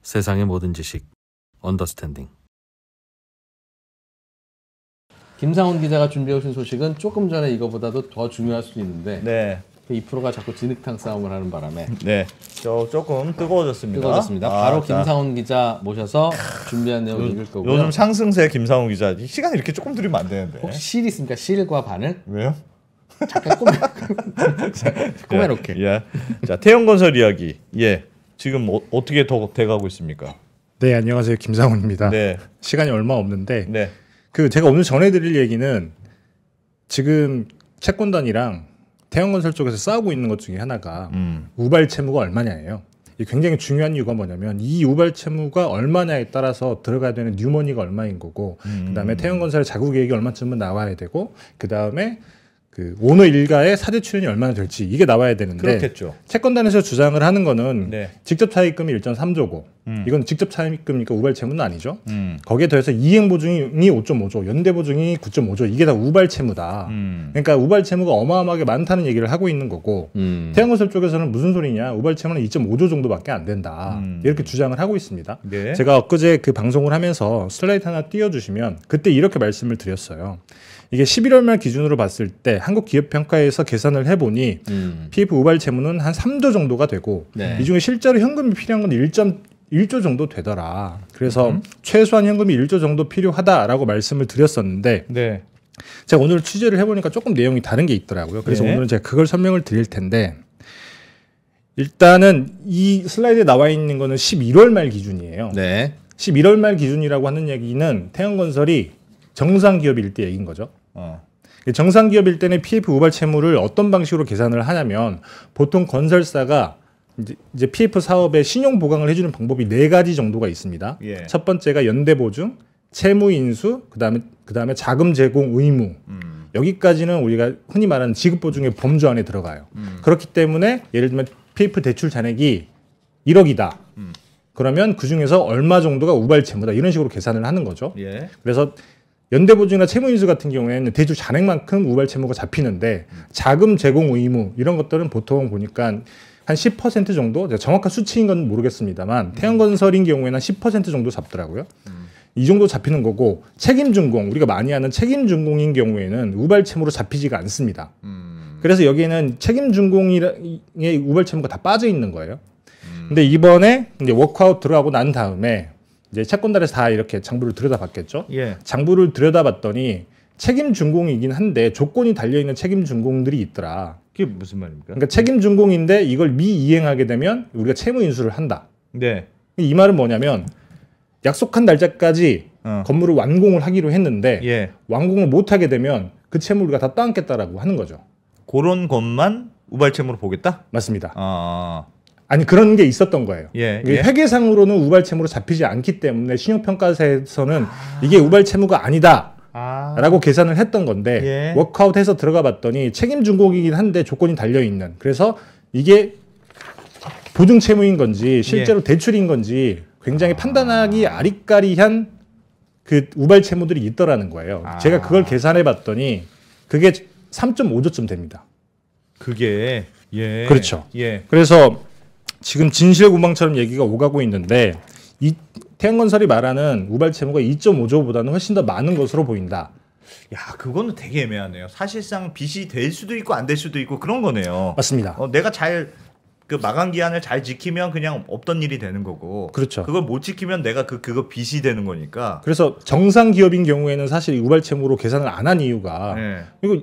세상의 모든 지식 언더스탠딩. 김상훈 기자가 준비해 오신 소식은 조금 전에 이거보다도 더 중요할 수도 있는데 네. 이 프로가 자꾸 진흙탕 싸움을 하는 바람에 네. 조금 뜨거워졌습니다. 바로 김상훈 기자 모셔서 준비한 내용 읽을 거고요. 요즘 상승세 김상훈 기자. 시간 이렇게 조금 들이면 안 되는데. 혹시 실 있습니까? 실과 바늘? 왜요? 잠깐 꼬매놓게. 예. 자, 태영건설 이야기. 예. 지금 어떻게 더 돼가고 있습니까? 네, 안녕하세요. 김상훈입니다. 네. 시간이 얼마 없는데 네. 제가 오늘 전해드릴 얘기는 지금 채권단이랑 태영건설 쪽에서 싸우고 있는 것 중에 하나가 우발 채무가 얼마냐예요. 이게 굉장히 중요한 이유가 뭐냐면 이 우발 채무가 얼마냐에 따라서 들어가야 되는 뉴머니가 얼마인 거고 그다음에 태영건설의 자구 계획이 얼마쯤은 나와야 되고 그다음에 그 오너 일가의 사대 출연이 얼마나 될지 이게 나와야 되는데 그렇겠죠. 채권단에서 주장을 하는 거는 네. 직접 차입금이 1.3조고 이건 직접 차입금이니까 우발 채무는 아니죠. 거기에 더해서 이행 보증이 5.5조, 연대 보증이 9.5조 이게 다 우발 채무다. 그러니까 우발 채무가 어마어마하게 많다는 얘기를 하고 있는 거고 태영건설 쪽에서는 무슨 소리냐 우발 채무는 2.5조 정도밖에 안 된다 이렇게 주장을 하고 있습니다. 네. 제가 엊그제 그 방송을 하면서 슬라이드 하나 띄워주시면 그때 이렇게 말씀을 드렸어요. 이게 11월 말 기준으로 봤을 때 한국기업평가에서 계산을 해보니 PF 우발 채무는 한 3조 정도가 되고 네. 이 중에 실제로 현금이 필요한 건 1.1조 정도 되더라. 그래서 최소한 현금이 1조 정도 필요하다라고 말씀을 드렸었는데 네. 제가 오늘 취재를 해보니까 조금 내용이 다른 게 있더라고요. 그래서 네. 오늘은 제가 그걸 설명을 드릴 텐데 일단은 이 슬라이드에 나와 있는 거는 11월 말 기준이에요. 네. 11월 말 기준이라고 하는 얘기는 태영건설이 정상 기업일 때 얘기인 거죠. 정상 기업일 때는 PF 우발 채무를 어떤 방식으로 계산을 하냐면 보통 건설사가 이제 PF 사업에 신용 보강을 해주는 방법이 4가지 정도가 있습니다. 예. 첫 번째가 연대 보증, 채무 인수, 그다음에 자금 제공 의무. 여기까지는 우리가 흔히 말하는 지급 보증의 범주 안에 들어가요. 그렇기 때문에 예를 들면 PF 대출 잔액이 1억이다. 그러면 그 중에서 얼마 정도가 우발 채무다 이런 식으로 계산을 하는 거죠. 예. 그래서 연대보증이나 채무인수 같은 경우에는 대출 잔액만큼 우발 채무가 잡히는데 자금 제공 의무 이런 것들은 보통 보니까 한 10% 정도 정확한 수치인 건 모르겠습니다만 태영건설인 경우에는 한 10% 정도 잡더라고요. 이 정도 잡히는 거고 책임준공 우리가 많이 하는 책임준공인 경우에는 우발 채무로 잡히지가 않습니다. 그래서 여기에는 책임준공의 우발 채무가 다 빠져 있는 거예요. 근데 이번에 이제 워크아웃 들어가고 난 다음에 이제 채권단에서 다 이렇게 장부를 들여다봤겠죠. 예. 장부를 들여다봤더니 책임 준공이긴 한데 조건이 달려있는 책임 준공들이 있더라. 그게 무슨 말입니까? 그러니까 책임 준공인데 이걸 미이행하게 되면 우리가 채무 인수를 한다. 네. 이 말은 뭐냐면 약속한 날짜까지 건물을 완공을 하기로 했는데 예. 완공을 못하게 되면 그 채무를 우리가 다 따먹겠다라고 하는 거죠. 그런 것만 우발채무로 보겠다? 맞습니다. 아니 그런 게 있었던 거예요. 예. 회계상으로는 우발채무로 잡히지 않기 때문에 신용평가사에서는 이게 우발채무가 아니다라고 계산을 했던 건데 예. 워크아웃해서 들어가 봤더니 책임준공이긴 한데 조건이 달려있는 그래서 이게 보증채무인 건지 실제로 대출인 건지 굉장히 판단하기 아리까리한 그 우발채무들이 있더라는 거예요. 제가 그걸 계산해 봤더니 그게 3.5조쯤 됩니다. 그게 예. 그렇죠. 예. 그래서 지금 진실구망처럼 얘기가 오가고 있는데 이 태영건설이 말하는 우발 채무가 2.5조보다는 훨씬 더 많은 것으로 보인다. 야, 그거는 되게 애매하네요. 사실상 빚이 될 수도 있고 안 될 수도 있고 그런 거네요. 맞습니다. 내가 잘 그 마감 기한을 잘 지키면 그냥 없던 일이 되는 거고. 그렇죠. 그걸 못 지키면 내가 그거 빚이 되는 거니까. 그래서 정상 기업인 경우에는 사실 우발 채무로 계산을 안 한 이유가 이거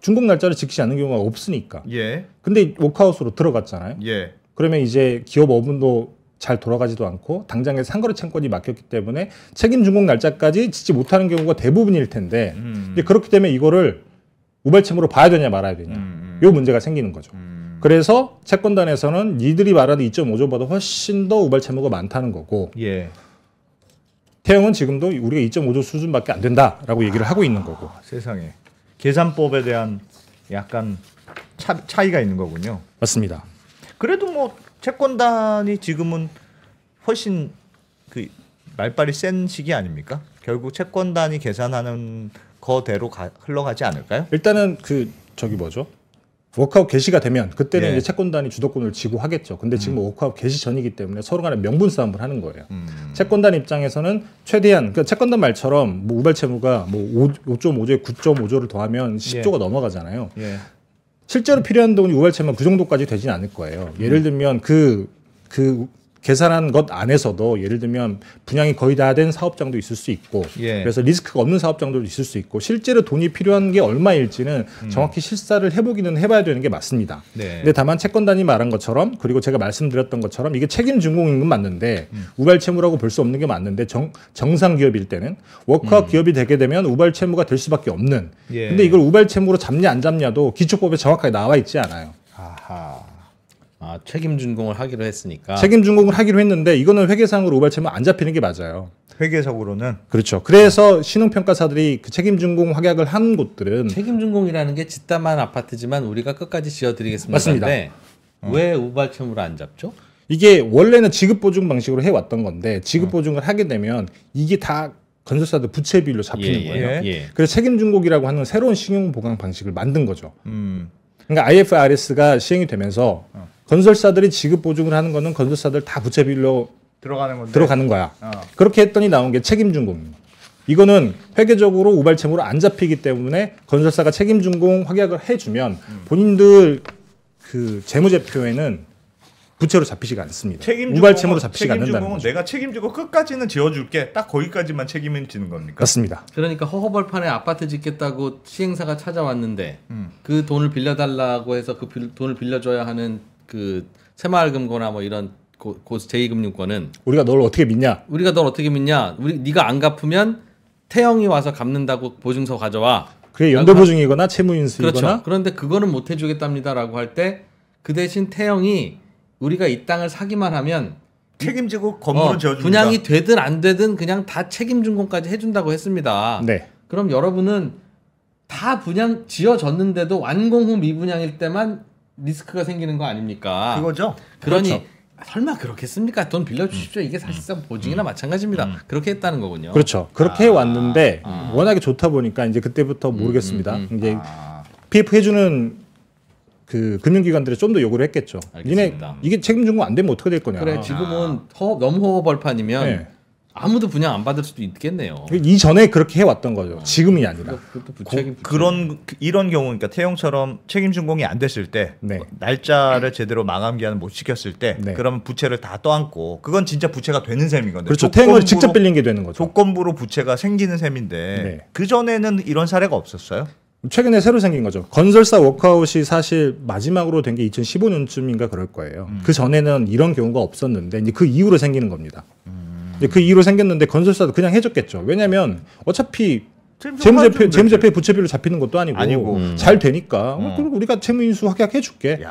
준공 날짜를 지키지 않는 경우가 없으니까. 예. 근데 워크아웃으로 들어갔잖아요. 예. 그러면 이제 기업 어분도 잘 돌아가지도 않고 당장에 상거래 채권이 막혔기 때문에 책임 준공 날짜까지 짓지 못하는 경우가 대부분일 텐데 이제 그렇기 때문에 이거를 우발 채무로 봐야 되냐 말아야 되냐 요 문제가 생기는 거죠. 그래서 채권단에서는 니들이 말하는 2.5조보다 훨씬 더 우발 채무가 많다는 거고 예. 태영은 지금도 우리가 2.5조 수준밖에 안 된다라고 얘기를 하고 있는 거고. 세상에. 계산법에 대한 약간 차이가 있는 거군요. 맞습니다. 그래도 뭐 채권단이 지금은 훨씬 그 말빨이 센 시기 아닙니까? 결국 채권단이 계산하는 거대로 흘러가지 않을까요? 일단은 워크아웃 개시가 되면 그때는 예. 이제 채권단이 주도권을 쥐고 하겠죠. 근데 지금 워크아웃 개시 전이기 때문에 서로 간에 명분 싸움을 하는 거예요. 채권단 입장에서는 최대한 그러니까 채권단 말처럼 뭐 우발 채무가 뭐 5.5조에 9.5조를 더하면 10조가 넘어가잖아요. 예. 실제로 필요한 돈이 우발 채무가 그 정도까지 되진 않을 거예요. 예를 들면 그 계산한 것 안에서도 예를 들면 분양이 거의 다 된 사업장도 있을 수 있고 예. 그래서 리스크가 없는 사업장도 있을 수 있고 실제로 돈이 필요한 게 얼마일지는 정확히 실사를 해보기는 해봐야 되는 게 맞습니다. 네. 근데 다만 채권단이 말한 것처럼 그리고 제가 말씀드렸던 것처럼 이게 책임 준공임금 맞는데 우발 채무라고 볼 수 없는 게 맞는데 정상 기업일 때는 워크아웃 기업이 되게 되면 우발 채무가 될 수밖에 없는. 예. 근데 이걸 우발 채무로 잡냐 안 잡냐도 기초법에 정확하게 나와 있지 않아요. 아하. 아, 책임 준공을 하기로 했으니까. 책임 준공을 하기로 했는데 이거는 회계상으로 우발 채무 안 잡히는 게 맞아요. 회계적으로는 그렇죠. 그래서 신용평가사들이 그 책임 준공 확약을 한 곳들은 책임 준공이라는 게 짓다만 아파트지만 우리가 끝까지 지어드리겠습니다. 맞습니다. 왜 우발 채무를 안 잡죠? 이게 원래는 지급 보증 방식으로 해왔던 건데 지급 보증을 하게 되면 이게 다 건설사들 부채 비율로 잡히는 거예요. 예. 그래서 책임 준공이라고 하는 새로운 신용 보강 방식을 만든 거죠. 그러니까 IFRS가 시행이 되면서 건설사들이 지급 보증을 하는 거는 건설사들 다 부채 비율로 들어가는 건데. 들어가는 거야. 그렇게 했더니 나온 게 책임 준공입니다. 이거는 회계적으로 우발 채무로 안 잡히기 때문에 건설사가 책임 준공 확약을 해주면 본인들 그 재무제표에는 부채로 잡히지가 않습니다. 우발 채무로 잡히지가 않는다는 거죠. 내가 책임지고 끝까지는 지어줄게. 딱 거기까지만 책임을 지는 겁니까? 맞습니다. 그러니까 허허벌판에 아파트 짓겠다고 시행사가 찾아왔는데 그 돈을 빌려달라고 해서 그 돈을 빌려줘야 하는 그 새마을금고나 뭐 이런 제2금융권은 우리가 널 어떻게 믿냐? 우리가 널 어떻게 믿냐? 네가 안 갚으면 태영이 와서 갚는다고 보증서 가져와. 그게 연대보증이거나 채무인수이거나 그렇죠. 그런데 그거는 못 해주겠답니다라고 할 때 그 대신 태영이 우리가 이 땅을 사기만 하면 책임지고 건물을 지어줍니다. 분양이 되든 안 되든 그냥 다 책임 준공까지 해준다고 했습니다. 네. 그럼 여러분은 다 분양 지어졌는데도 완공 후 미분양일 때만 리스크가 생기는 거 아닙니까? 그거죠. 그러니 그렇죠. 설마 그렇겠습니까? 돈 빌려주십시오. 이게 사실상 보증이나 마찬가지입니다. 그렇게 했다는 거군요. 그렇죠. 그렇게 해왔는데 워낙에 좋다 보니까 이제 그때부터 모르겠습니다. 이제 PF 해주는 그 금융기관들이 좀 더 요구를 했겠죠. 니네 알겠습니다. 이게 책임 준공 안 되면 어떻게 될 거냐. 그래 지금은 너무 허허벌판이면 네. 아무도 분양 안 받을 수도 있겠네요. 이전에 그렇게 해왔던 거죠. 지금이 아니라. 그것도 부책임. 이런 경우 그러니까 태용처럼 책임 준공이 안 됐을 때 네. 날짜를 제대로 마감 기한을 못 지켰을 때 네. 그러면 부채를 다 떠안고 그건 진짜 부채가 되는 셈인 건데 그렇죠. 태용을 직접 빌린 게 되는 거죠. 조건부로 부채가 생기는 셈인데 네. 그 전에는 이런 사례가 없었어요. 최근에 새로 생긴 거죠. 건설사 워크아웃이 사실 마지막으로 된 게 2015년쯤인가 그럴 거예요. 그 전에는 이런 경우가 없었는데 이제 그 이후로 생기는 겁니다. 이제 그 이후로 생겼는데 건설사도 그냥 해줬겠죠. 왜냐하면 어차피 재무제표에 부채비율로 잡히는 것도 아니고. 잘 되니까 그럼 우리가 채무인수 확약해줄게.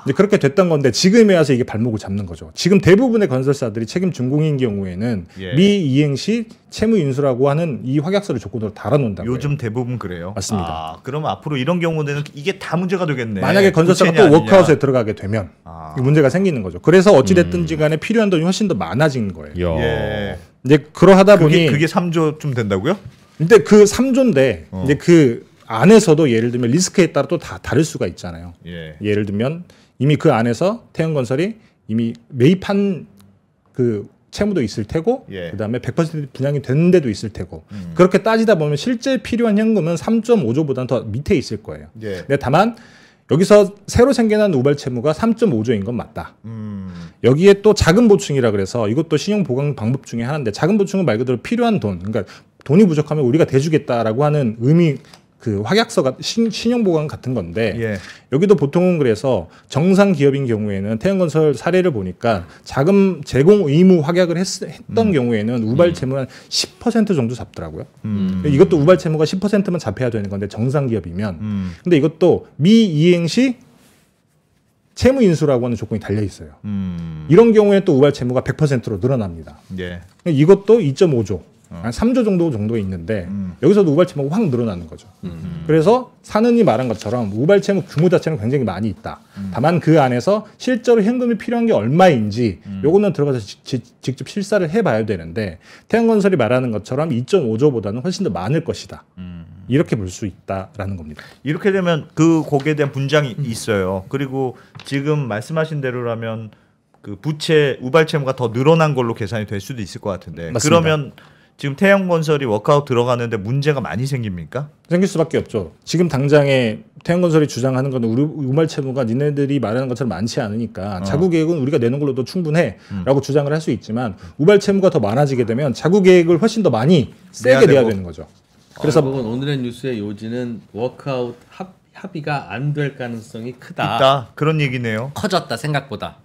이제 그렇게 됐던 건데 지금에 와서 이게 발목을 잡는 거죠. 지금 대부분의 건설사들이 책임 준공인 경우에는 미이행 시 채무 인수라고 하는 이 확약서를 조건으로 달아놓는다고요. 요즘 대부분 그래요. 맞습니다. 그러면 앞으로 이런 경우는 이게 다 문제가 되겠네. 만약에 건설사가 또 워크아웃에 들어가게 되면 문제가 생기는 거죠. 그래서 어찌 됐든지 간에 필요한 돈이 훨씬 더 많아지는 거예요. 예. 이제 그러하다 보니 그게 3조쯤 된다고요? 근데 그 3조인데 이제 그 안에서도 예를 들면 리스크에 따라 또 다 다를 수가 있잖아요. 예를 들면 이미 그 안에서 태영건설이 이미 매입한 그 채무도 있을 테고 그다음에 100% 분양이 되는 데도 있을 테고 그렇게 따지다 보면 실제 필요한 현금은 3.5조보다는 더 밑에 있을 거예요. 근데 다만 여기서 새로 생겨난 우발 채무가 3.5조인 건 맞다. 여기에 또 자금 보충이라 그래서 이것도 신용 보강 방법 중에 하나인데 자금 보충은 말 그대로 필요한 돈, 그러니까 돈이 부족하면 우리가 대주겠다라고 하는 의미 그 확약서가 신용 보강 같은 건데 여기도 보통은 그래서 정상 기업인 경우에는 태영건설 사례를 보니까 자금 제공 의무 확약을 했던 경우에는 우발 채무는 10% 정도 잡더라고요. 이것도 우발 채무가 10%만 잡혀야 되는 건데 정상 기업이면 근데 이것도 미이행 시 채무 인수라고 하는 조건이 달려 있어요. 이런 경우에 또 우발 채무가 100%로 늘어납니다. 이것도 2.5조. 한 3조 정도에 있는데 여기서도 우발 채무가 확 늘어나는 거죠. 그래서 사는이 말한 것처럼 우발 채무 규모 자체는 굉장히 많이 있다. 다만 그 안에서 실제로 현금이 필요한 게 얼마인지 요거는 들어가서 직접 실사를 해봐야 되는데 태영건설이 말하는 것처럼 2.5조보다는 훨씬 더 많을 것이다. 이렇게 볼 수 있다라는 겁니다. 이렇게 되면 그 거기에 대한 분장이 있어요. 그리고 지금 말씀하신 대로라면 그 부채 우발 채무가 더 늘어난 걸로 계산이 될 수도 있을 것 같은데 맞습니다. 그러면 지금 태양건설이 워크아웃 들어가는데 문제가 많이 생깁니까? 생길 수밖에 없죠. 지금 당장에 태양건설이 주장하는 건 우리 우발 채무가 니네들이 말하는 것처럼 많지 않으니까 자구 계획은 우리가 내는 걸로도 충분해라고 주장을 할 수 있지만 우발 채무가 더 많아지게 되면 자구 계획을 훨씬 더 많이 세게 내야 되는 거죠. 그래서 오늘의 뉴스의 요지는 워크아웃 합의가 안 될 가능성이 크다. 있다. 그런 얘기네요. 커졌다 생각보다.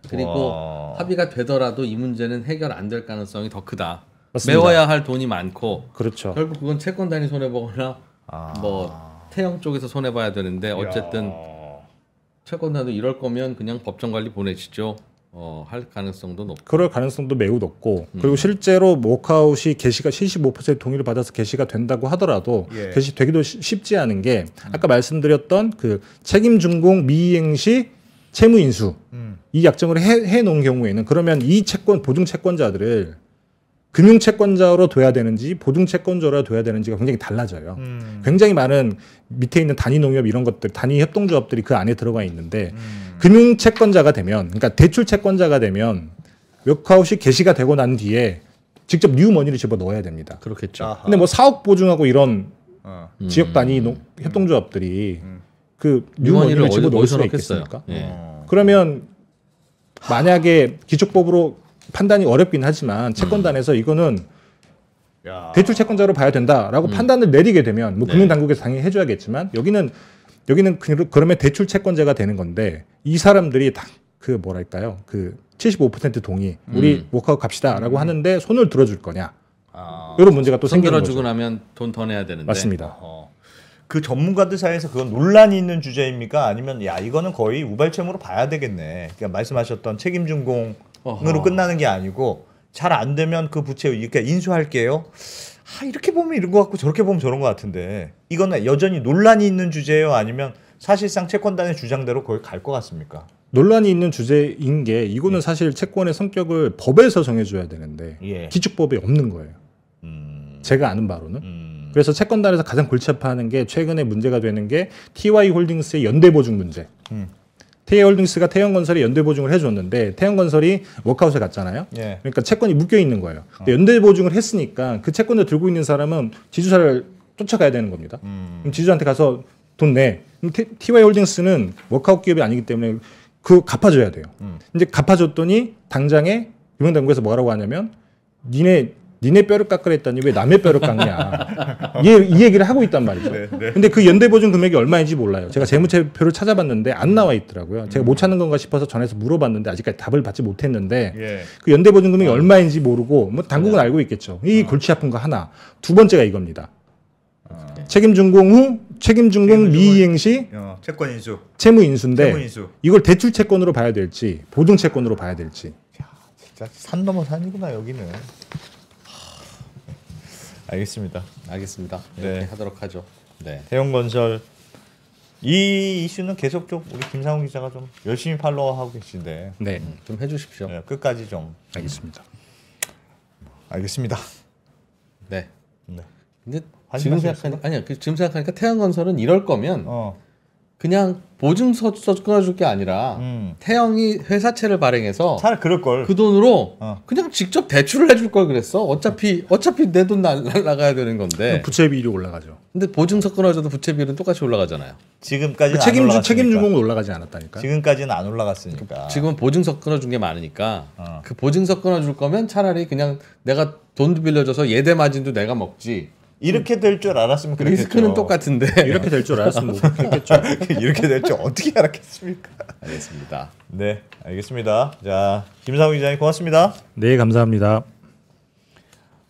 그리고 와. 합의가 되더라도 이 문제는 해결 안 될 가능성이 더 크다. 맞습니다. 메워야 할 돈이 많고 그렇죠. 결국 그건 채권단이 손해 보거나 뭐 태형 쪽에서 손해 봐야 되는데 어쨌든 채권단도 이럴 거면 그냥 법정 관리 보내시죠. 할 가능성도 높고. 그럴 가능성도 매우 높고 그리고 실제로 워크아웃이 개시가 75% 동의를 받아서 개시가 된다고 하더라도 예. 개시되기도 쉽지 않은 게 아까 말씀드렸던 그 책임 준공 미이행 시 채무 인수 이 약정을 해 놓은 경우에는 그러면 이 채권 보증 채권자들을 금융 채권자로 둬야 되는지 보증 채권자로 둬야 되는지가 굉장히 달라져요. 굉장히 많은 밑에 있는 단위 농협 이런 것들, 단위 협동조합들이 그 안에 들어가 있는데 금융 채권자가 되면, 그러니까 대출 채권자가 되면 워크아웃이 개시가 되고 난 뒤에 직접 뉴머니를 집어 넣어야 됩니다. 그렇겠죠. 근데 뭐 사업 보증하고 이런 지역 단위 협동조합들이 그 뉴머니를 집어 넣을 수가 있겠습니까? 예. 그러면 만약에 기초법으로 판단이 어렵긴 하지만 채권단에서 이거는 대출 채권자로 봐야 된다라고 판단을 내리게 되면 뭐 금융당국에서 당연히 해줘야겠지만 여기는 그러면 대출 채권자가 되는 건데 이 사람들이 다 그 뭐랄까요 그 75% 동의 우리 워크아웃 갑시다라고 하는데 손을 들어줄 거냐 이런 문제가 또 손 생기는 들어주고 거죠. 나면 돈 더 내야 되는데. 맞습니다. 그 전문가들 사이에서 그건 논란이 있는 주제입니까? 아니면 야 이거는 거의 우발채무로 봐야 되겠네. 그러니까 말씀하셨던 책임 준공으로 끝나는 게 아니고 잘 안 되면 그 부채 이렇게 인수할게요. 이렇게 보면 이런 것 같고 저렇게 보면 저런 것 같은데 이거는 여전히 논란이 있는 주제예요? 아니면 사실상 채권단의 주장대로 거의 갈 것 같습니까? 논란이 있는 주제인 게 이거는 사실 채권의 성격을 법에서 정해줘야 되는데 기축법에 없는 거예요. 제가 아는 바로는. 그래서 채권단에서 가장 골치 아파하는 게 최근에 문제가 되는 게 TY홀딩스의 연대보증 문제. TY홀딩스가 태형건설에 연대보증을 해줬는데 태형건설이 워크아웃에 갔잖아요. 그러니까 채권이 묶여 있는 거예요. 근데 연대보증을 했으니까 그 채권을 들고 있는 사람은 지주사를 쫓아가야 되는 겁니다. 그럼 지주한테 가서 돈 내. TY홀딩스는 워크아웃 기업이 아니기 때문에 그 갚아줘야 돼요. 이제 갚아줬더니 당장에 금융당국에서 뭐라고 하냐면 니네 뼈를 깎으랬더니 왜 남의 뼈를 깎냐. 이 얘기를 하고 있단 말이죠. 근데 그 연대보증 금액이 얼마인지 몰라요. 제가 재무제표를 찾아봤는데 안 나와 있더라고요. 제가 못 찾는 건가 싶어서 전화해서 물어봤는데 아직까지 답을 받지 못했는데 그 연대보증 금액이 얼마인지 모르고 뭐 당국은 알고 있겠죠. 이 골치 아픈 거 하나. 두 번째가 이겁니다. 책임준공 후 책임준공 미이행 시 채권 인수. 채무 인수인데 이걸 대출 채권으로 봐야 될지 보증 채권으로 봐야 될지. 진짜 산 넘어 산이구나 여기는. 알겠습니다. 이렇게 하도록 하죠. 네. 태형건설 이 이슈는 계속 좀 우리 김상훈 기자가 좀 열심히 팔로우하고 계신데 네, 좀 해주십시오. 네, 끝까지 좀 알겠습니다. 알겠습니다. 네. 네. 근데 지금 생각하니까 태형건설은 이럴 거면 그냥 보증서 끊어줄 게 아니라 태형이 회사채를 발행해서 차라리 그럴 걸. 그 돈으로 그냥 직접 대출을 해줄 걸 그랬어. 어차피 내 돈 날라가야 되는 건데. 부채 비율이 올라가죠. 근데 보증서 끊어줘도 부채 비율은 똑같이 올라가잖아요. 지금까지는 책임준공은 올라가지 않았다니까. 지금까지는 안 올라갔으니까. 지금은 보증서 끊어준 게 많으니까 그 보증서 끊어줄 거면 차라리 그냥 내가 돈도 빌려줘서 예대 마진도 내가 먹지. 이렇게 될 줄 알았으면 그랬겠죠. 리스크는 똑같은데 이렇게 될 줄 알았으면 못 그랬겠죠. 이렇게 될 줄 어떻게 알았겠습니까? 알겠습니다. 네, 알겠습니다. 자, 김상훈 기자님 고맙습니다. 네, 감사합니다.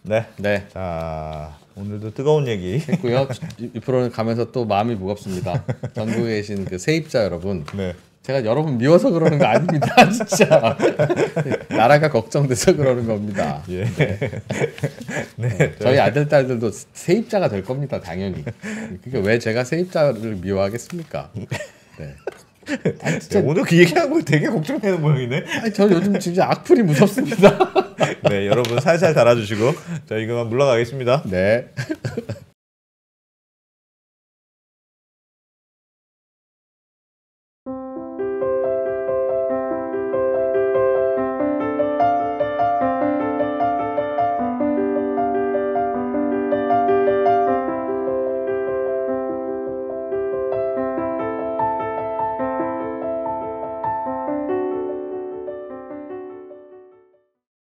네. 자, 오늘도 뜨거운 얘기 했고요. 이 프로는 가면서 또 마음이 무겁습니다. 전국에 계신 그 세입자 여러분. 네. 제가 여러분 미워서 그러는 거 아닙니다. 진짜. 나라가 걱정돼서 그러는 겁니다. 예. 네. 저희 아들, 딸들도 세입자가 될 겁니다. 당연히. 그러니까 왜 제가 세입자를 미워하겠습니까? 네. 진짜 오늘 그 얘기하고 되게 걱정되는 모양이네. 저 요즘 진짜 악플이 무섭습니다. 네, 여러분 살살 달아주시고 저희 그만 물러가겠습니다. 네.